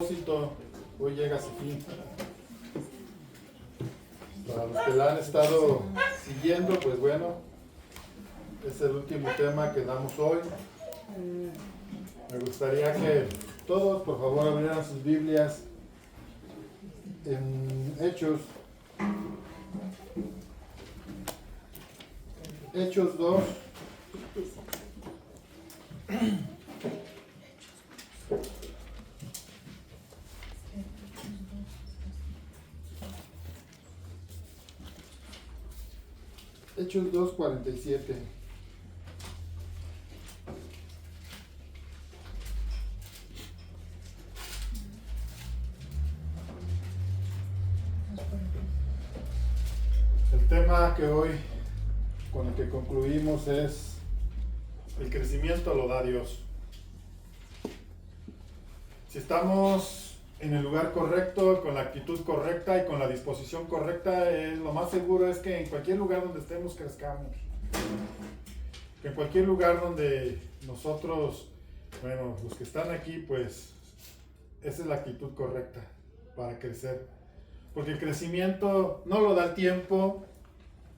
Propósito hoy llega a su fin. Para los que la han estado siguiendo, pues bueno, es el último tema que damos hoy. Me gustaría que todos, por favor, abrieran sus Biblias en Hechos 2. Hechos 2:47. El tema que hoy con el que concluimos es: el crecimiento lo da Dios. Si estamos en el lugar correcto, con la actitud correcta y con la disposición correcta, lo más seguro es que en cualquier lugar donde estemos crezcamos. Que en cualquier lugar donde nosotros, bueno, los que están aquí, pues esa es la actitud correcta para crecer. Porque el crecimiento no lo da el tiempo,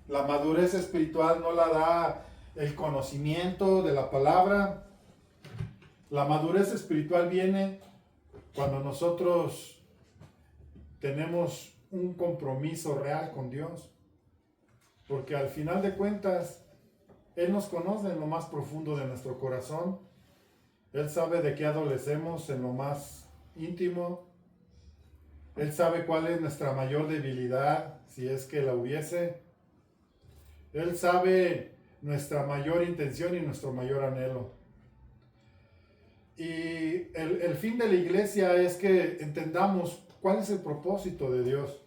la madurez espiritual no la da el conocimiento de la palabra. La madurez espiritual viene cuando nosotros tenemos un compromiso real con Dios, porque al final de cuentas, Él nos conoce en lo más profundo de nuestro corazón. Él sabe de qué adolecemos en lo más íntimo. Él sabe cuál es nuestra mayor debilidad, si es que la hubiese. Él sabe nuestra mayor intención y nuestro mayor anhelo. Y el fin de la iglesia es que entendamos cuál es el propósito de Dios.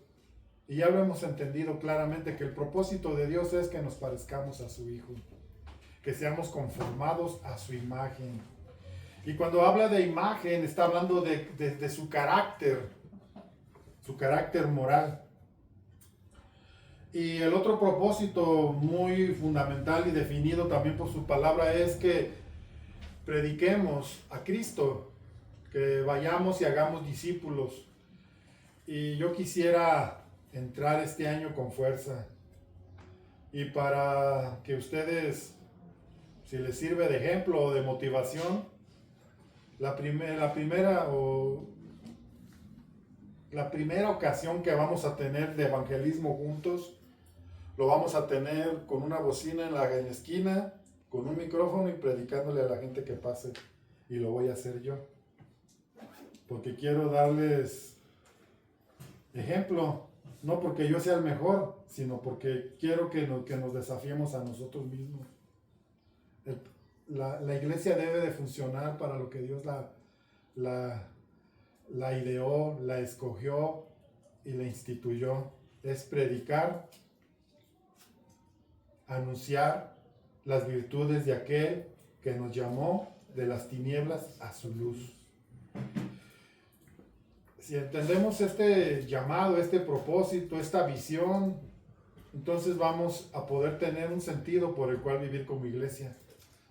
Y ya lo hemos entendido claramente, que el propósito de Dios es que nos parezcamos a su Hijo, que seamos conformados a su imagen. Y cuando habla de imagen, está hablando de su carácter moral. Y el otro propósito muy fundamental y definido también por su palabra es que prediquemos a Cristo, que vayamos y hagamos discípulos. Y yo quisiera entrar este año con fuerza. Y para que ustedes, si les sirve de ejemplo o de motivación, la primera ocasión que vamos a tener de evangelismo juntos, lo vamos a tener con una bocina en la esquina, con un micrófono y predicándole a la gente que pase. Y lo voy a hacer yo, porque quiero darles ejemplo, no porque yo sea el mejor, sino porque quiero que nos desafiemos a nosotros mismos. La iglesia debe de funcionar para lo que Dios la ideó, la escogió y la instituyó. Es predicar, anunciar las virtudes de aquel que nos llamó de las tinieblas a su luz. Si entendemos este llamado, este propósito, esta visión, entonces vamos a poder tener un sentido por el cual vivir como iglesia.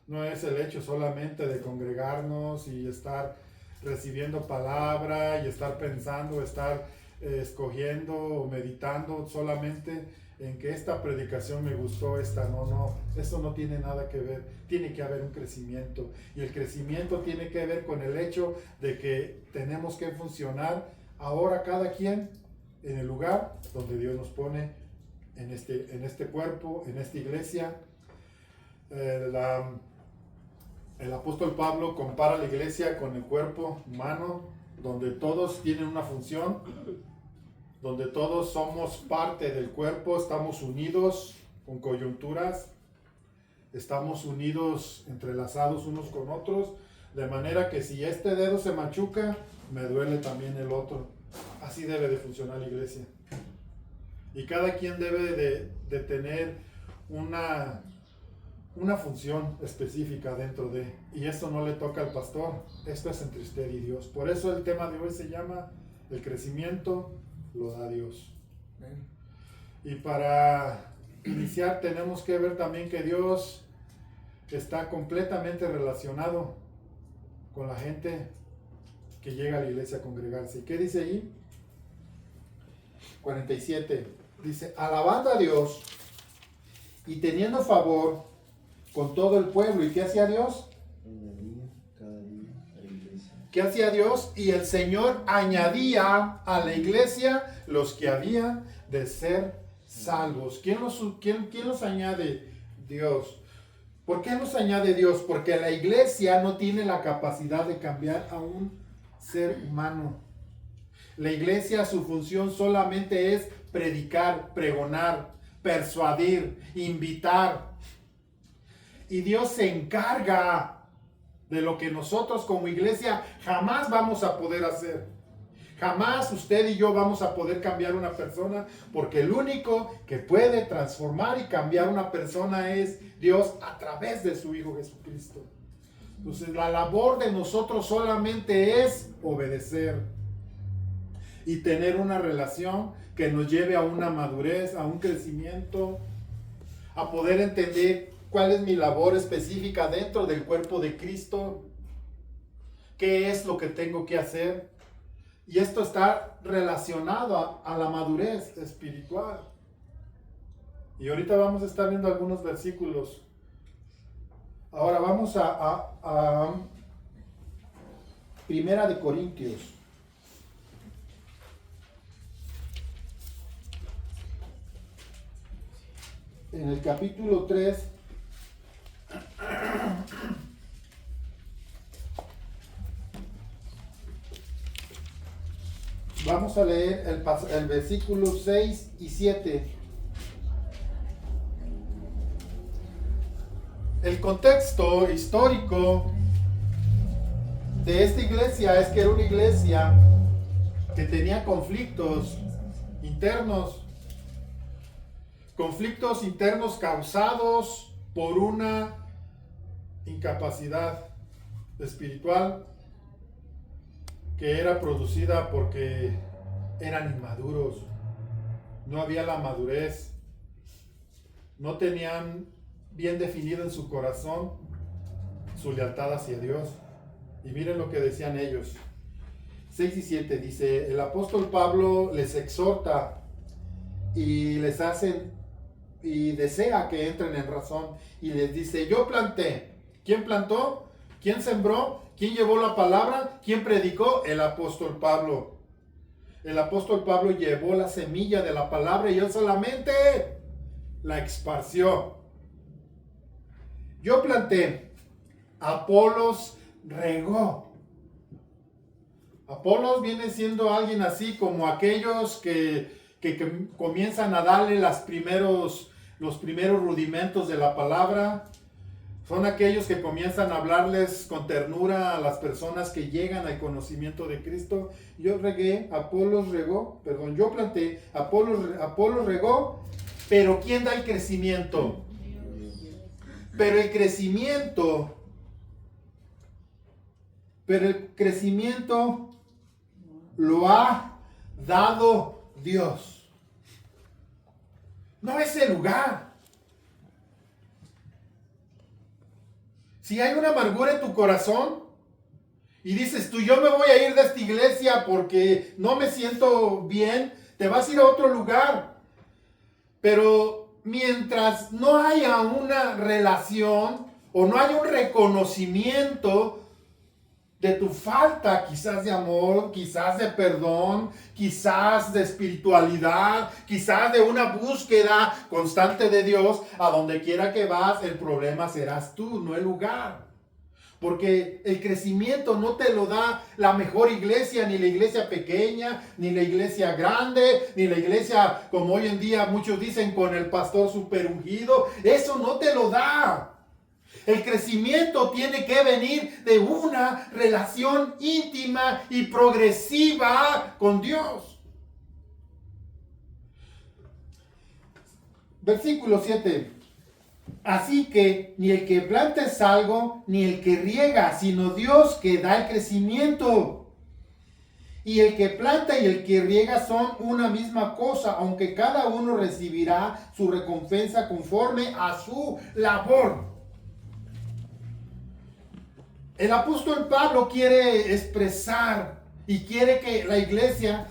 No es el hecho solamente de congregarnos y estar recibiendo palabra y estar pensando, estar escogiendo o meditando solamente en que esta predicación me gustó, esta no, eso no tiene nada que ver. Tiene que haber un crecimiento, y el crecimiento tiene que ver con el hecho de que tenemos que funcionar ahora cada quien en el lugar donde Dios nos pone, en este cuerpo, en esta iglesia. El apóstol Pablo compara la iglesia con el cuerpo humano, donde todos tienen una función, donde todos somos parte del cuerpo, estamos unidos con coyunturas, estamos unidos, entrelazados unos con otros, de manera que si este dedo se machuca, me duele también el otro. Así debe de funcionar la iglesia. Y cada quien debe de tener una función específica dentro de, y esto no le toca al pastor, esto es entre usted y Dios. Por eso el tema de hoy se llama: el crecimiento lo da Dios. Y para iniciar tenemos que ver también que Dios está completamente relacionado con la gente que llega a la iglesia a congregarse. ¿Y qué dice ahí? 47. Dice, alabando a Dios y teniendo favor con todo el pueblo. ¿Y qué hacía Dios? Cada día a la iglesia. ¿Qué hacía Dios? Y el Señor añadía a la iglesia los que habían de ser salvos. ¿Quién los añade? Dios. ¿Por qué los añade Dios? Porque la iglesia no tiene la capacidad de cambiar a un ser humano. La iglesia, su función solamente es predicar, pregonar, persuadir, invitar. Y Dios se encarga de lo que nosotros como iglesia jamás vamos a poder hacer. Jamás usted y yo vamos a poder cambiar una persona, porque el único que puede transformar y cambiar una persona es Dios a través de su Hijo Jesucristo. Entonces la labor de nosotros solamente es obedecer y tener una relación que nos lleve a una madurez, a un crecimiento, a poder entender cuál es mi labor específica dentro del cuerpo de Cristo, qué es lo que tengo que hacer. Y esto está relacionado a la madurez espiritual. Y ahorita vamos a estar viendo algunos versículos. Ahora vamos a Primera de Corintios. En el capítulo 3. Vamos a leer el versículo 6 y 7. El contexto histórico de esta iglesia es que era una iglesia que tenía conflictos internos causados por una incapacidad espiritual que era producida porque eran inmaduros, no había la madurez, no tenían bien definido en su corazón su lealtad hacia Dios. Y miren lo que decían ellos. 6 y 7 dice, el apóstol Pablo les exhorta y les hace y desea que entren en razón y les dice, yo planté. ¿Quién plantó? ¿Quién sembró? ¿Quién llevó la palabra? ¿Quién predicó? El apóstol Pablo. El apóstol Pablo llevó la semilla de la palabra y él solamente la esparció. Yo planté, Apolos regó. Apolos viene siendo alguien así como aquellos que comienzan a darle los primeros rudimentos de la palabra. Son aquellos que comienzan a hablarles con ternura a las personas que llegan al conocimiento de Cristo. Yo planté, Apolos regó, pero ¿quién da el crecimiento? Pero el crecimiento lo ha dado Dios. No es el lugar. Si hay una amargura en tu corazón y dices tú, yo me voy a ir de esta iglesia porque no me siento bien, te vas a ir a otro lugar. Pero mientras no haya una relación o no haya un reconocimiento de tu falta, quizás de amor, quizás de perdón, quizás de espiritualidad, quizás de una búsqueda constante de Dios, a donde quiera que vas, el problema serás tú, no el lugar. Porque el crecimiento no te lo da la mejor iglesia, ni la iglesia pequeña, ni la iglesia grande, ni la iglesia, como hoy en día muchos dicen, con el pastor super ungido. Eso no te lo da. El crecimiento tiene que venir de una relación íntima y progresiva con Dios. Versículo 7. Así que ni el que planta es algo, ni el que riega, sino Dios que da el crecimiento. Y el que planta y el que riega son una misma cosa, aunque cada uno recibirá su recompensa conforme a su labor. El apóstol Pablo quiere expresar Y quiere que la iglesia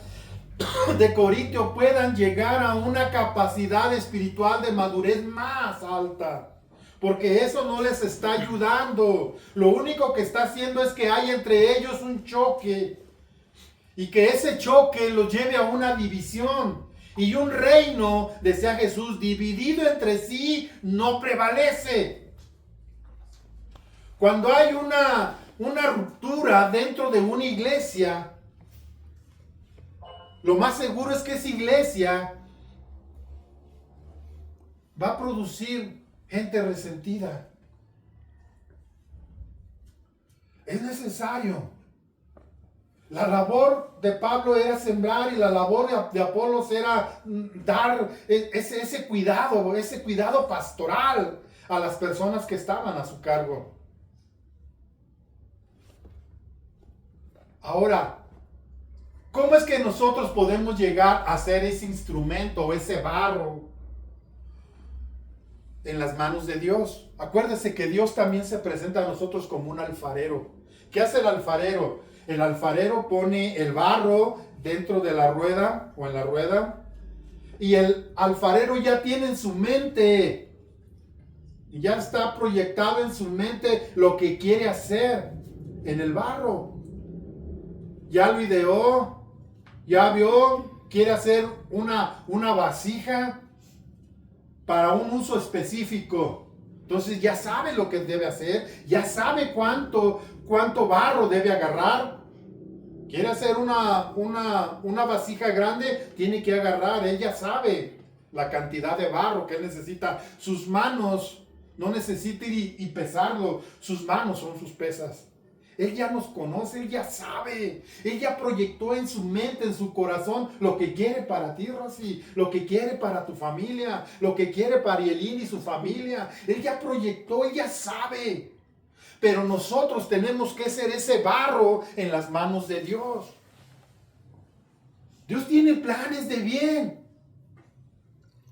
de Corintio puedan llegar a una capacidad espiritual de madurez más alta. Porque eso no les está ayudando. Lo único que está haciendo es que hay entre ellos un choque. Y que ese choque los lleve a una división. Y un reino, decía Jesús, dividido entre sí, no prevalece. Cuando hay una ruptura dentro de una iglesia, lo más seguro es que esa iglesia va a producir gente resentida. Es necesario. La labor de Pablo era sembrar y la labor de Apolos era dar ese cuidado pastoral a las personas que estaban a su cargo. Ahora, ¿cómo es que nosotros podemos llegar a ser ese instrumento o ese barro en las manos de Dios? Acuérdese que Dios también se presenta a nosotros como un alfarero. ¿Qué hace el alfarero? El alfarero pone el barro dentro de la rueda o en la rueda, y el alfarero ya tiene en su mente, ya está proyectado en su mente lo que quiere hacer en el barro. Ya lo ideó, ya vio, quiere hacer una vasija para un uso específico. Entonces ya sabe lo que debe hacer, ya sabe cuánto barro debe agarrar. Quiere hacer una vasija grande, tiene que agarrar, él ya sabe la cantidad de barro que él necesita. Sus manos no necesita ir y pesarlo, sus manos son sus pesas. Él ya nos conoce, él ya sabe, él ya proyectó en su mente, en su corazón, lo que quiere para ti, Rosy, lo que quiere para tu familia, lo que quiere para Yelín y su familia. Él ya proyectó, él ya sabe. Pero nosotros tenemos que ser ese barro en las manos de Dios. Dios tiene planes de bien.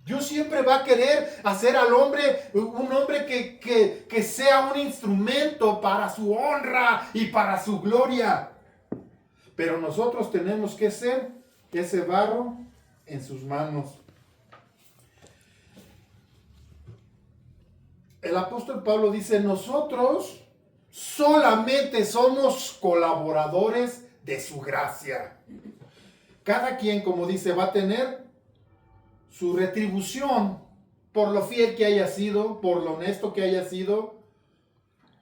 Dios siempre va a querer hacer al hombre un hombre que sea un instrumento para su honra y para su gloria. Pero nosotros tenemos que ser ese barro en sus manos. El apóstol Pablo dice, nosotros solamente somos colaboradores de su gracia. Cada quien, como dice, va a tener su retribución por lo fiel que haya sido, por lo honesto que haya sido.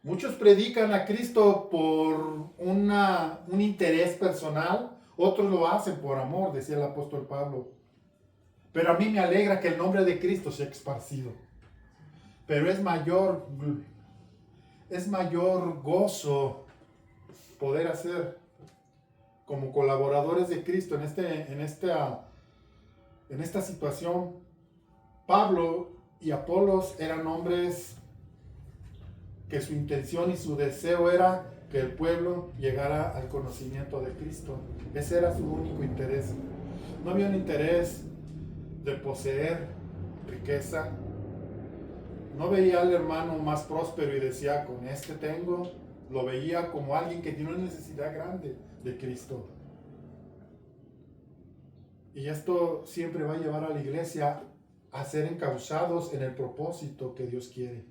Muchos predican a Cristo por un interés personal, otros lo hacen por amor, decía el apóstol Pablo. Pero a mí me alegra que el nombre de Cristo sea esparcido. Pero es mayor gozo poder hacer como colaboradores de Cristo en esta situación. Pablo y Apolos eran hombres que su intención y su deseo era que el pueblo llegara al conocimiento de Cristo. Ese era su único interés. No había un interés de poseer riqueza. No veía al hermano más próspero y decía, con este tengo. Lo veía como alguien que tiene una necesidad grande de Cristo. Y esto siempre va a llevar a la iglesia a ser encausados en el propósito que Dios quiere.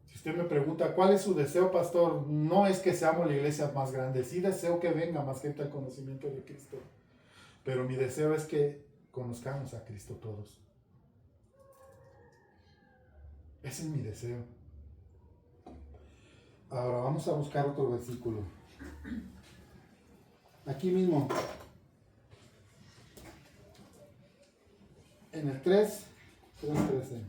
Si usted me pregunta, ¿cuál es su deseo, pastor? No es que seamos la iglesia más grande. Sí deseo que venga más gente al conocimiento de Cristo. Pero mi deseo es que conozcamos a Cristo todos. Ese es mi deseo. Ahora vamos a buscar otro versículo. Aquí mismo. En el 3:13.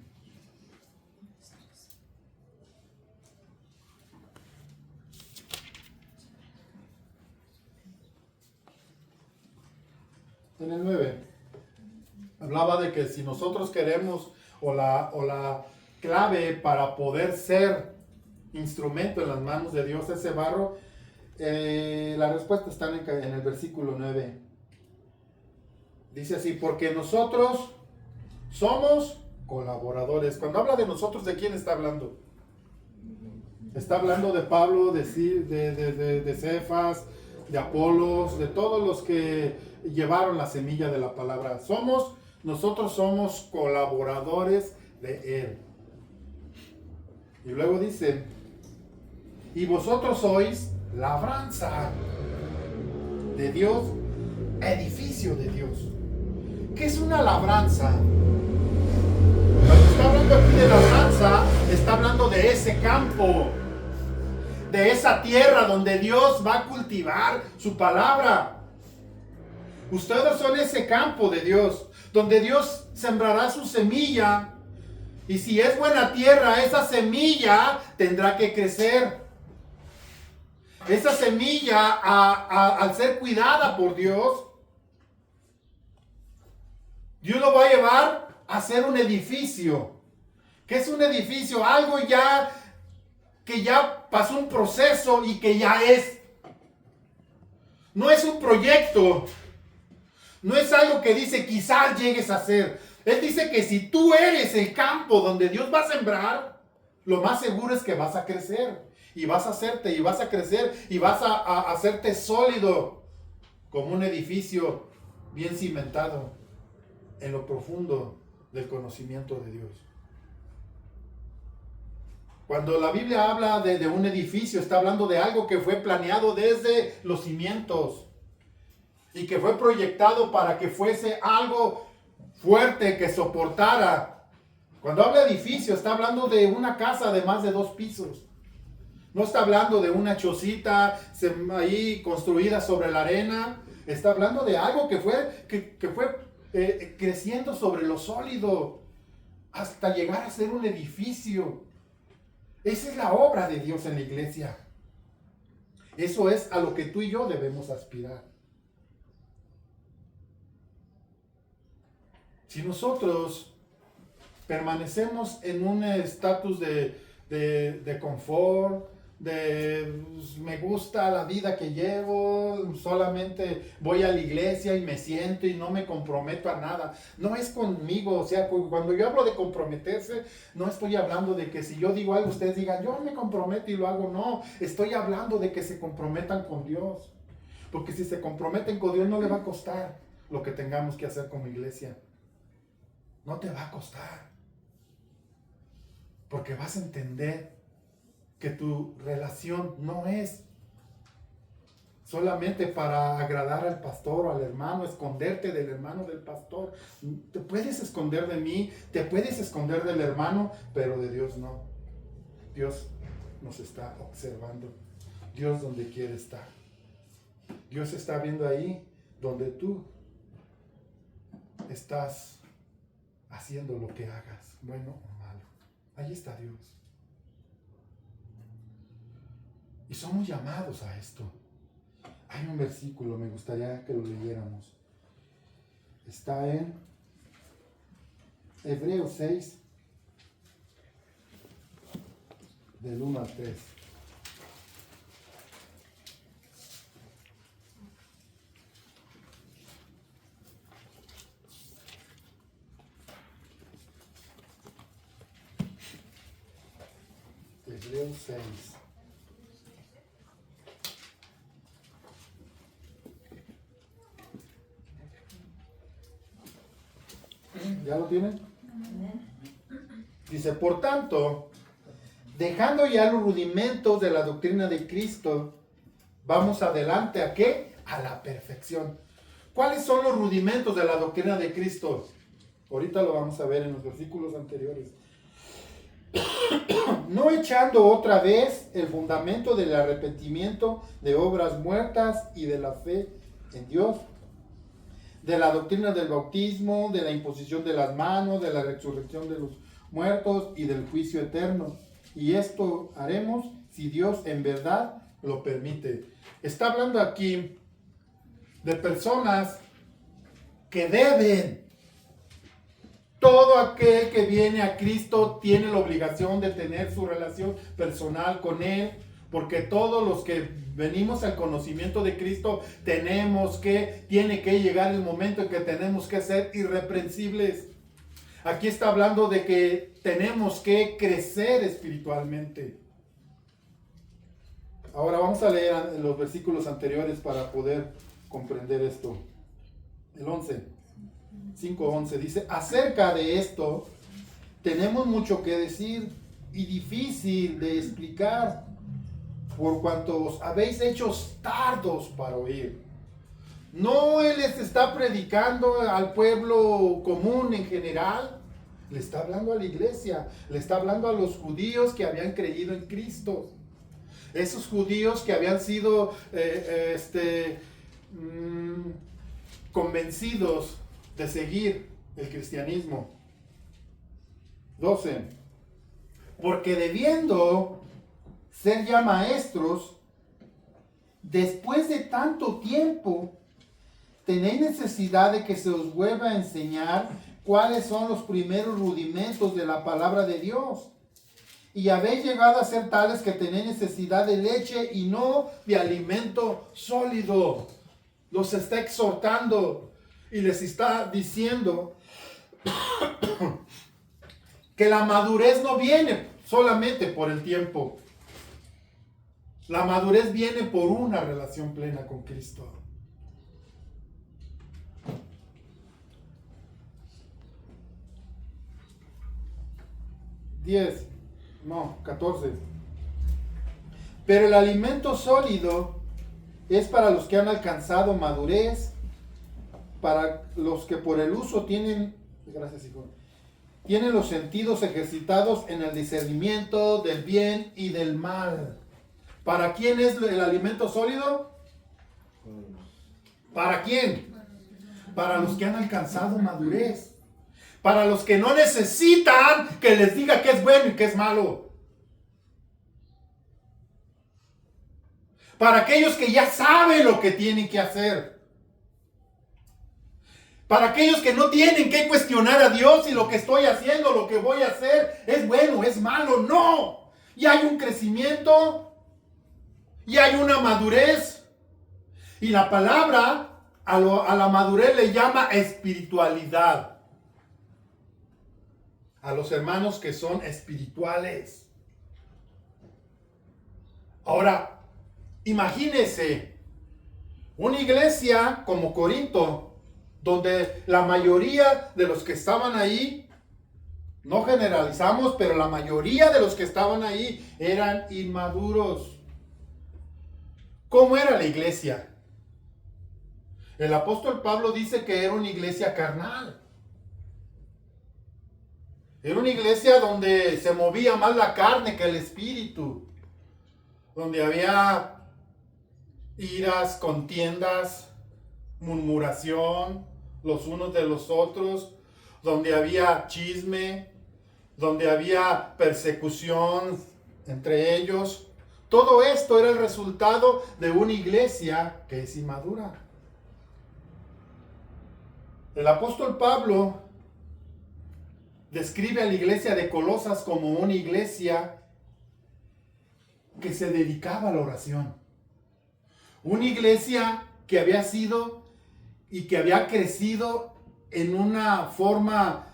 En el 9. Hablaba de que si nosotros queremos o la clave para poder ser instrumento en las manos de Dios, ese barro, la respuesta está en el versículo 9. Dice así, porque nosotros somos colaboradores. Cuando habla de nosotros, ¿de quién está hablando? Está hablando de Pablo, de Cefas, de Apolos, de todos los que llevaron la semilla de la palabra. Nosotros somos colaboradores de Él. Y luego dice, y vosotros sois labranza de Dios, edificio de Dios. ¿Qué es una labranza? Cuando está hablando aquí de labranza, está hablando de ese campo, de esa tierra donde Dios va a cultivar su palabra. Ustedes son ese campo de Dios, donde Dios sembrará su semilla. Y si es buena tierra, esa semilla tendrá que crecer. Esa semilla, al ser cuidada por Dios, Dios lo va a llevar a ser un edificio. ¿Qué es un edificio? Algo ya que ya pasó un proceso y que ya es. No es un proyecto. No es algo que dice quizás llegues a ser. Él dice que si tú eres el campo donde Dios va a sembrar, lo más seguro es que vas a crecer. Y vas a hacerte, y vas a crecer, y vas a hacerte sólido, como un edificio bien cimentado en lo profundo del conocimiento de Dios. Cuando la Biblia habla de un edificio, está hablando de algo que fue planeado desde los cimientos y que fue proyectado para que fuese algo fuerte, que soportara. Cuando habla de edificio, está hablando de una casa de más de 2 pisos. No está hablando de una chocita ahí construida sobre la arena. Está hablando de algo que fue creciendo sobre lo sólido hasta llegar a ser un edificio. Esa es la obra de Dios en la iglesia. Eso es a lo que tú y yo debemos aspirar. Si nosotros permanecemos en un estatus de confort, me gusta la vida que llevo, solamente voy a la iglesia y me siento y no me comprometo a nada, no es conmigo. O sea, cuando yo hablo de comprometerse, no estoy hablando de que si yo digo algo, ustedes digan, yo me comprometo y lo hago. No, estoy hablando de que se comprometan con Dios, porque si se comprometen con Dios no le va a costar lo que tengamos que hacer como iglesia. No te va a costar, porque vas a entender que tu relación no es solamente para agradar al pastor o al hermano, esconderte del hermano del pastor. Te puedes esconder de mí, te puedes esconder del hermano, pero de Dios no. Dios nos está observando. Dios donde quiere estar. Dios está viendo ahí donde tú estás haciendo lo que hagas, bueno o malo. Ahí está Dios. Y somos llamados a esto. Hay un versículo, me gustaría que lo leyéramos. Está en Hebreos 6, del 1 al 3. Hebreos 6. ¿Ya lo tienen? Dice, por tanto, dejando ya los rudimentos de la doctrina de Cristo, vamos adelante, ¿a qué? A la perfección. ¿Cuáles son los rudimentos de la doctrina de Cristo? Ahorita lo vamos a ver en los versículos anteriores. No echando otra vez el fundamento del arrepentimiento de obras muertas y de la fe en Dios, de la doctrina del bautismo, de la imposición de las manos, de la resurrección de los muertos y del juicio eterno. Y esto haremos si Dios en verdad lo permite. Está hablando aquí de personas que deben. Todo aquel que viene a Cristo tiene la obligación de tener su relación personal con Él, porque todos los que venimos al conocimiento de Cristo tiene que llegar el momento en que tenemos que ser irreprensibles. Aquí está hablando de que tenemos que crecer espiritualmente. Ahora vamos a leer los versículos anteriores para poder comprender esto. El 11, 5:11 dice, acerca de esto tenemos mucho que decir y difícil de explicar, por cuanto os habéis hecho tardos para oír. No Él les está predicando al pueblo común en general, le está hablando a la iglesia, le está hablando a los judíos que habían creído en Cristo. Esos judíos que habían sido convencidos de seguir el cristianismo. 12. Porque debiendo ser ya maestros, después de tanto tiempo, tenéis necesidad de que se os vuelva a enseñar cuáles son los primeros rudimentos de la palabra de Dios. Y habéis llegado a ser tales que tenéis necesidad de leche y no de alimento sólido. Los está exhortando y les está diciendo que la madurez no viene solamente por el tiempo. La madurez viene por una relación plena con Cristo. Diez. No, 14. Pero el alimento sólido es para los que han alcanzado madurez, para los que por el uso tienen, gracias hijo, tienen los sentidos ejercitados en el discernimiento del bien y del mal. ¿Para quién es el alimento sólido? ¿Para quién? Para los que han alcanzado madurez. Para los que no necesitan que les diga qué es bueno y qué es malo. Para aquellos que ya saben lo que tienen que hacer. Para aquellos que no tienen que cuestionar a Dios si lo que estoy haciendo, lo que voy a hacer es bueno, es malo. No. Y hay un crecimiento. Y hay una madurez. Y la palabra a la madurez le llama espiritualidad. A los hermanos que son espirituales. Ahora, imagínense una iglesia como Corinto, donde la mayoría de los que estaban ahí, no generalizamos, pero la mayoría de los que estaban ahí eran inmaduros. ¿Cómo era la iglesia? El apóstol Pablo dice que era una iglesia carnal. Era una iglesia donde se movía más la carne que el espíritu. Donde había iras, contiendas, murmuración los unos de los otros. Donde había chisme. Donde había persecución entre ellos. Todo esto era el resultado de una iglesia que es inmadura. El apóstol Pablo describe a la iglesia de Colosas como una iglesia que se dedicaba a la oración. Una iglesia que había sido y que había crecido en una forma,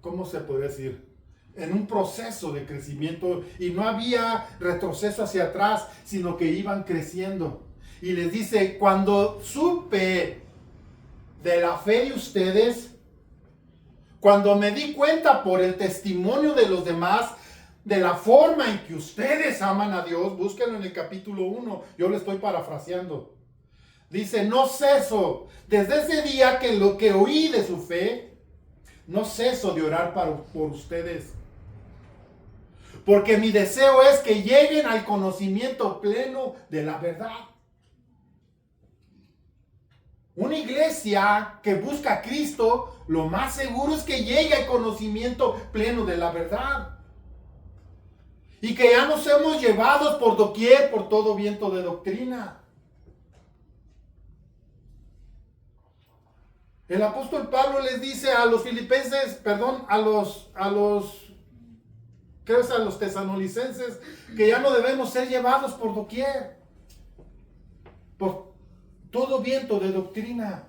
¿cómo se podría decir? En un proceso de crecimiento, y no había retroceso hacia atrás, sino que iban creciendo. Y les dice, cuando supe de la fe de ustedes, cuando me di cuenta por el testimonio de los demás, de la forma en que ustedes aman a Dios, búsquenlo en el capítulo 1, yo le estoy parafraseando. Dice, no ceso, desde ese día que lo que oí de su fe, no ceso de orar por ustedes. Porque mi deseo es que lleguen al conocimiento pleno de la verdad. Una iglesia que busca a Cristo, lo más seguro es que llegue al conocimiento pleno de la verdad. Y que ya nos hemos llevados por doquier, por todo viento de doctrina. El apóstol Pablo les dice a los filipenses, a los tesalonicenses, que ya no debemos ser llevados por doquier, por todo viento de doctrina.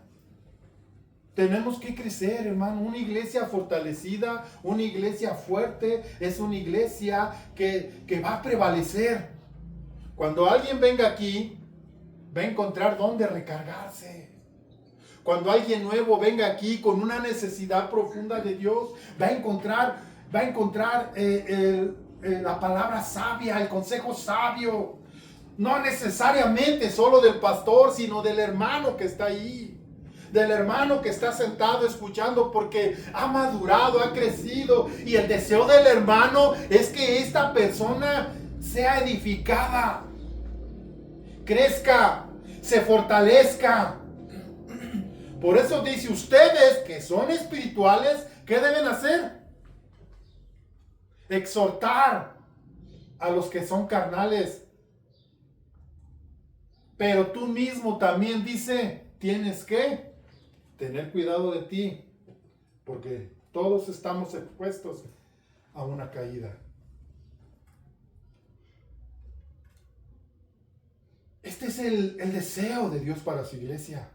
Tenemos que crecer, hermano. Una iglesia fortalecida, una iglesia fuerte, es una iglesia que va a prevalecer. Cuando alguien venga aquí, va a encontrar dónde recargarse. Cuando alguien nuevo venga aquí con una necesidad profunda de Dios, va a encontrar la palabra sabia, el consejo sabio. No necesariamente solo del pastor, sino del hermano que está ahí. Del hermano que está sentado escuchando, porque ha madurado, ha crecido. Y el deseo del hermano es que esta persona sea edificada, crezca, se fortalezca. Por eso dice, ustedes que son espirituales, ¿qué deben hacer? Exhortar a los que son carnales. Pero tú mismo también, dice, tienes que tener cuidado de ti, porque todos estamos expuestos a una caída. Este es el deseo de Dios para su iglesia.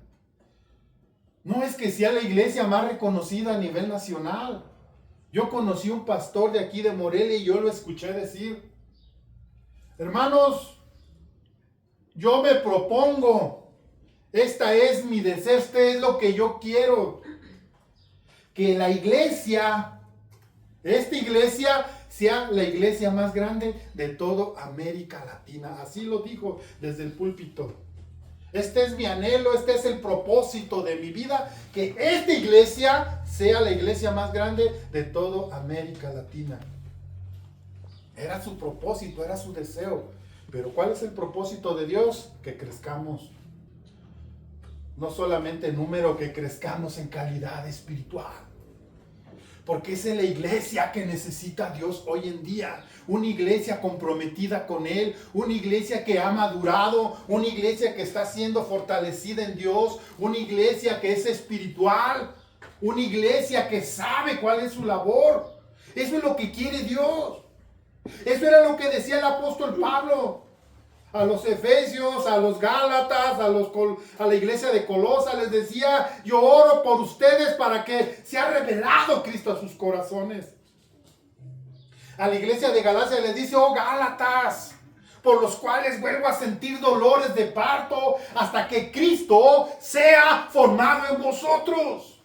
No es que sea la iglesia más reconocida a nivel nacional. Yo conocí un pastor de aquí de Morelia y yo lo escuché decir, hermanos, yo me propongo, esta es mi deseo, este es lo que yo quiero, que la iglesia, esta iglesia, sea la iglesia más grande de toda América Latina. Así lo dijo desde el púlpito. Este es mi anhelo, este es el propósito de mi vida, que esta iglesia sea la iglesia más grande de toda América Latina. Era su propósito, era su deseo. Pero ¿cuál es el propósito de Dios? Que crezcamos. No solamente en número, que crezcamos en calidad espiritual. Porque esa es la iglesia que necesita Dios hoy en día. Una iglesia comprometida con Él. Una iglesia que ha madurado. Una iglesia que está siendo fortalecida en Dios. Una iglesia que es espiritual. Una iglesia que sabe cuál es su labor. Eso es lo que quiere Dios. Eso era lo que decía el apóstol Pablo a los efesios, a los gálatas, a la iglesia de Colosa. Les decía, yo oro por ustedes para que sea revelado Cristo a sus corazones. A la iglesia de Galacia les dice, oh Gálatas, por los cuales vuelvo a sentir dolores de parto hasta que Cristo sea formado en vosotros.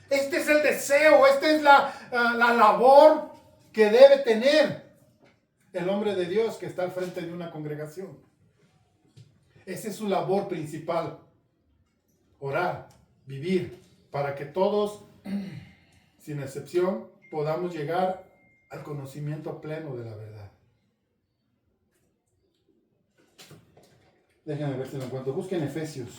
Este es el deseo, esta es la labor que debe tener el hombre de Dios que está al frente de una congregación. Esa es su labor principal. Orar, vivir, para que todos, sin excepción, podamos llegar al conocimiento pleno de la verdad. Déjenme ver si lo encuentro. Busquen Efesios.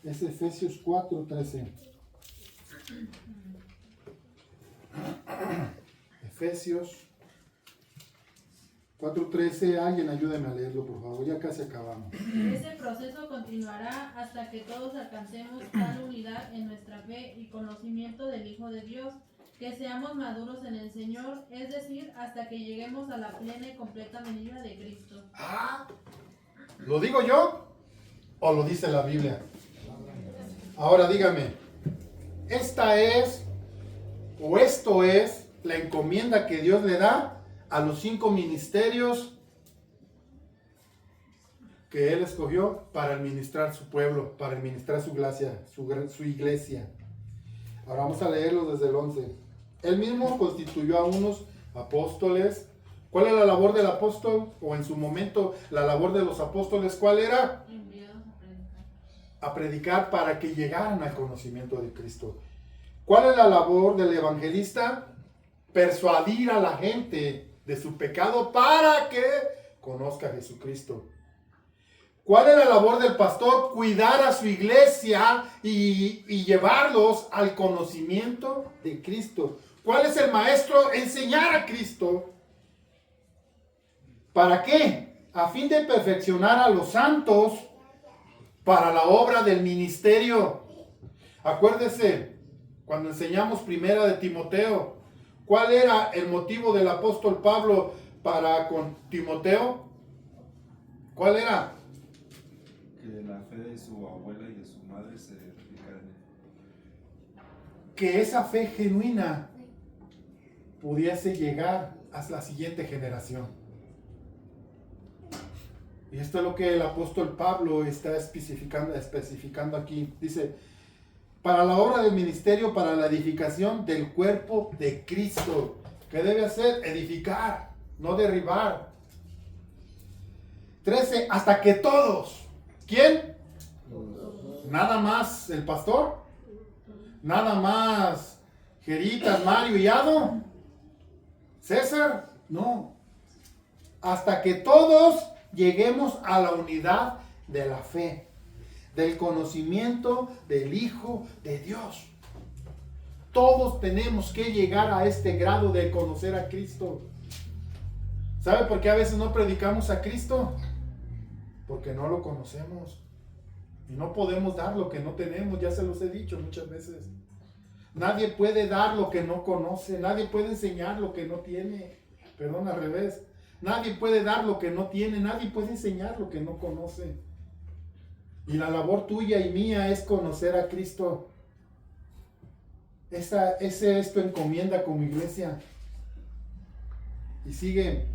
Es Efesios 4:13. Efesios 4:13, alguien ayúdeme a leerlo, por favor, ya casi acabamos. Ese proceso continuará hasta que todos alcancemos tal unidad en nuestra fe y conocimiento del Hijo de Dios, que seamos maduros en el Señor, es decir, hasta que lleguemos a la plena y completa medida de Cristo. ¿Lo digo yo o lo dice la Biblia? Ahora dígame, esta es o esto es la encomienda que Dios le da a los 5 ministerios que Él escogió para administrar su pueblo, para administrar su iglesia. Ahora vamos a leerlo desde el 11. Él mismo constituyó a unos apóstoles. ¿Cuál era la labor del apóstol? O en su momento, la labor de los apóstoles, ¿cuál era? Enviados a predicar. A predicar para que llegaran al conocimiento de Cristo. ¿Cuál es la labor del evangelista? Persuadir a la gente de su pecado para que conozca a Jesucristo. ¿Cuál es la labor del pastor? Cuidar a su iglesia y llevarlos al conocimiento de Cristo. ¿Cuál es el maestro? Enseñar a Cristo. ¿Para qué? A fin de perfeccionar a los santos para la obra del ministerio. Acuérdese, cuando enseñamos primera de Timoteo, ¿cuál era el motivo del apóstol Pablo para con Timoteo? ¿Cuál era? Que la fe de su abuela y de su madre se replicara en él. Que esa fe genuina pudiese llegar a la siguiente generación. Y esto es lo que el apóstol Pablo está especificando aquí. Dice, para la obra del ministerio, para la edificación del cuerpo de Cristo. ¿Qué debe hacer? Edificar, no derribar. 13, hasta que todos. ¿Quién? Nada más el pastor. Nada más Jeritas, Mario y Ado. César. No. Hasta que todos lleguemos a la unidad de la fe, del conocimiento del Hijo de Dios. Todos tenemos que llegar a este grado de conocer a Cristo. ¿Sabe por qué a veces no predicamos a Cristo? Porque no lo conocemos. Y no podemos dar lo que no tenemos, ya se los he dicho muchas veces. Nadie puede dar lo que no conoce, nadie puede enseñar lo que no tiene. Perdón, al revés. Nadie puede dar lo que no tiene, nadie puede enseñar lo que no conoce. Y la labor tuya y mía es conocer a Cristo. Esa es tu encomienda como iglesia. Y sigue.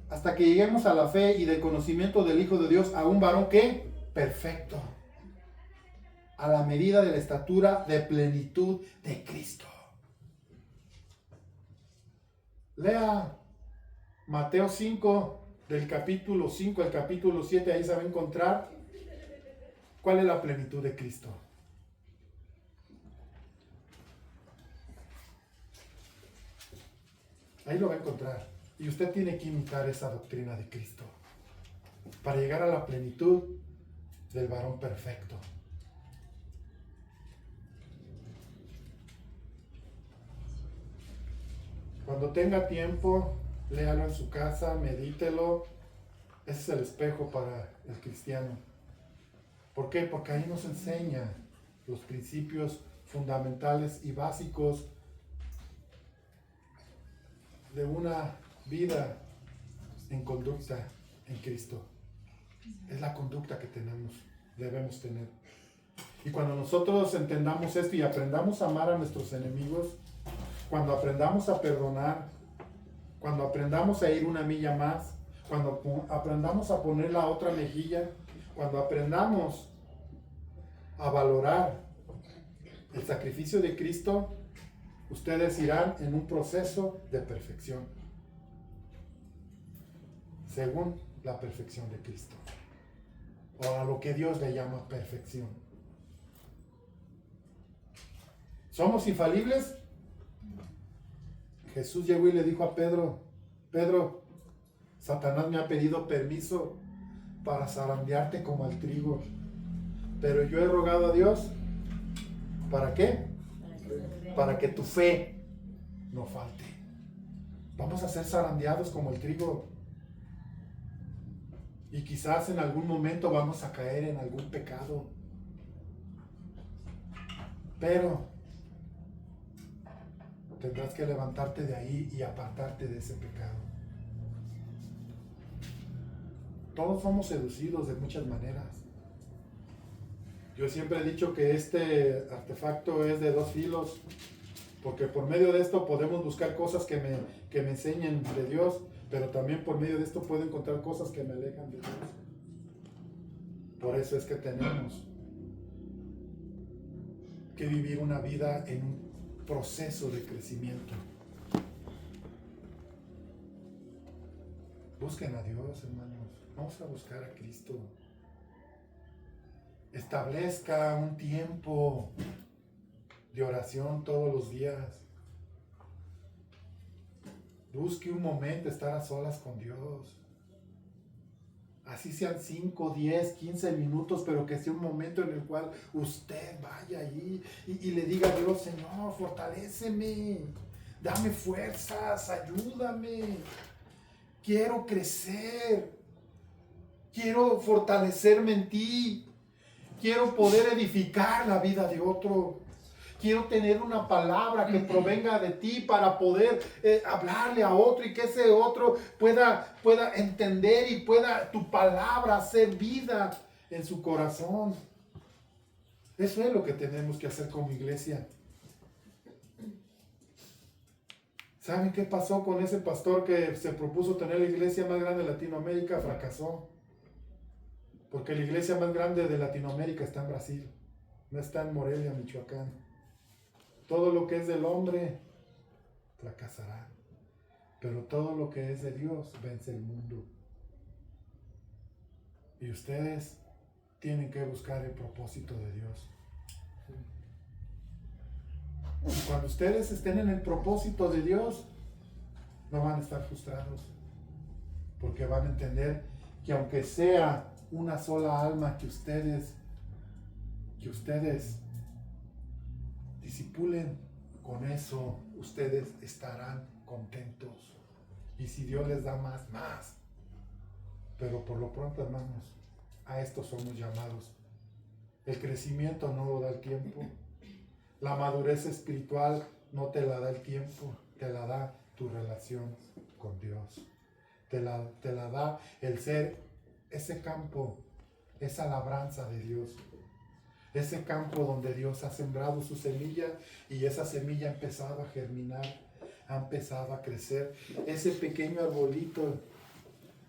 Hasta que lleguemos a la fe y del conocimiento del Hijo de Dios, a un varón que perfecto, a la medida de la estatura de plenitud de Cristo. Lea Mateo 5, del capítulo 5 al capítulo 7, ahí se va a encontrar cuál es la plenitud de Cristo. Ahí lo va a encontrar. Y usted tiene que imitar esa doctrina de Cristo para llegar a la plenitud del varón perfecto. Cuando tenga tiempo, léalo en su casa, medítelo. Ese es el espejo para el cristiano. ¿Por qué? Porque ahí nos enseña los principios fundamentales y básicos de una vida en conducta en Cristo. Es la conducta que debemos tener. Y cuando nosotros entendamos esto y aprendamos a amar a nuestros enemigos, cuando aprendamos a perdonar, cuando aprendamos a ir una milla más, cuando aprendamos a poner la otra mejilla, cuando aprendamos a valorar el sacrificio de Cristo, ustedes irán en un proceso de perfección, según la perfección de Cristo, o a lo que Dios le llama perfección. ¿Somos infalibles? Jesús llegó y le dijo a Pedro, Pedro, Satanás me ha pedido permiso para zarandearte como al trigo, pero yo he rogado a Dios, ¿para qué? Para que tu fe no falte. Vamos a ser zarandeados como el trigo. Y quizás en algún momento vamos a caer en algún pecado. Pero tendrás que levantarte de ahí y apartarte de ese pecado. Todos somos seducidos de muchas maneras. Yo siempre he dicho que este artefacto es de dos filos, porque por medio de esto podemos buscar cosas que me enseñen de Dios, pero también por medio de esto puedo encontrar cosas que me alejan de Dios. Por eso es que tenemos que vivir una vida en un proceso de crecimiento. Busquen a Dios, hermanos. Vamos a buscar a Cristo. Establezca un tiempo de oración todos los días. Busque un momento estar a solas con Dios. Así sean 5, 10, 15 minutos, pero que sea un momento en el cual usted vaya allí y le diga a Dios, Señor, fortaléceme, dame fuerzas, ayúdame. Quiero crecer, quiero fortalecerme en ti, quiero poder edificar la vida de otro, Quiero tener una palabra que provenga de ti para poder hablarle a otro y que ese otro pueda entender y pueda tu palabra hacer vida en su corazón. Eso es lo que tenemos que hacer como iglesia. ¿Saben qué pasó con ese pastor que se propuso tener la iglesia más grande de Latinoamérica? Fracasó. Porque la iglesia más grande de Latinoamérica está en Brasil. No está en Morelia, Michoacán. Todo lo que es del hombre fracasará. Pero todo lo que es de Dios vence el mundo. Y ustedes tienen que buscar el propósito de Dios. Y cuando ustedes estén en el propósito de Dios, no van a estar frustrados. Porque van a entender que aunque sea una sola alma que ustedes disipulen, con eso ustedes estarán contentos. Y si Dios les da más. Pero por lo pronto, hermanos, a esto somos llamados. El crecimiento no lo da el tiempo. La madurez espiritual no te la da el tiempo, te la da tu relación con Dios. Te la da el ser ese campo, esa labranza de Dios. Ese campo donde Dios ha sembrado su semilla y esa semilla ha empezado a germinar, ha empezado a crecer. Ese pequeño arbolito,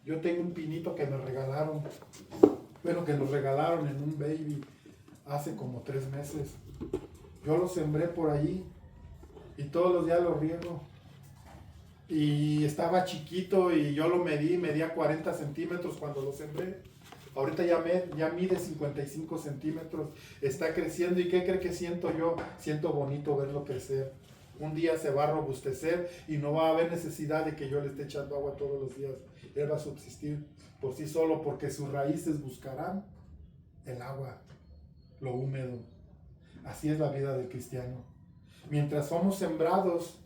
yo tengo un pinito que me regalaron, que nos regalaron en un baby hace como 3 meses. Yo lo sembré por ahí y todos los días lo riego. Y estaba chiquito y yo lo medía 40 centímetros cuando lo sembré. Ahorita ya mide 55 centímetros, está creciendo. ¿Y qué cree que siento yo? Siento bonito verlo crecer. Un día se va a robustecer y no va a haber necesidad de que yo le esté echando agua todos los días. Él va a subsistir por sí solo porque sus raíces buscarán el agua, lo húmedo. Así es la vida del cristiano. Mientras somos sembrados,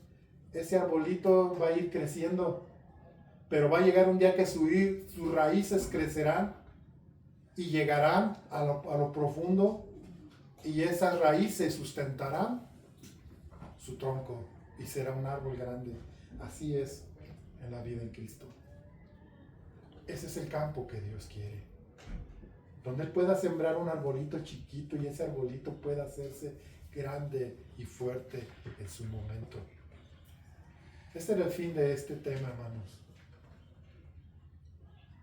ese arbolito va a ir creciendo, pero va a llegar un día que sus raíces crecerán y llegarán a lo profundo, y esas raíces sustentarán su tronco y será un árbol grande. Así es en la vida en Cristo. Ese es el campo que Dios quiere, donde Él pueda sembrar un arbolito chiquito y ese arbolito pueda hacerse grande y fuerte en su momento. Este era el fin de este tema, hermanos.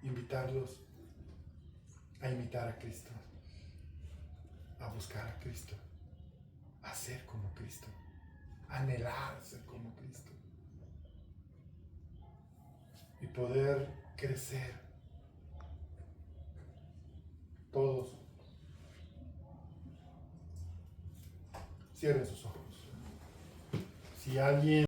Invitarlos a imitar a Cristo, a buscar a Cristo, a ser como Cristo, a anhelar ser como Cristo y poder crecer todos. Cierren sus ojos. Si alguien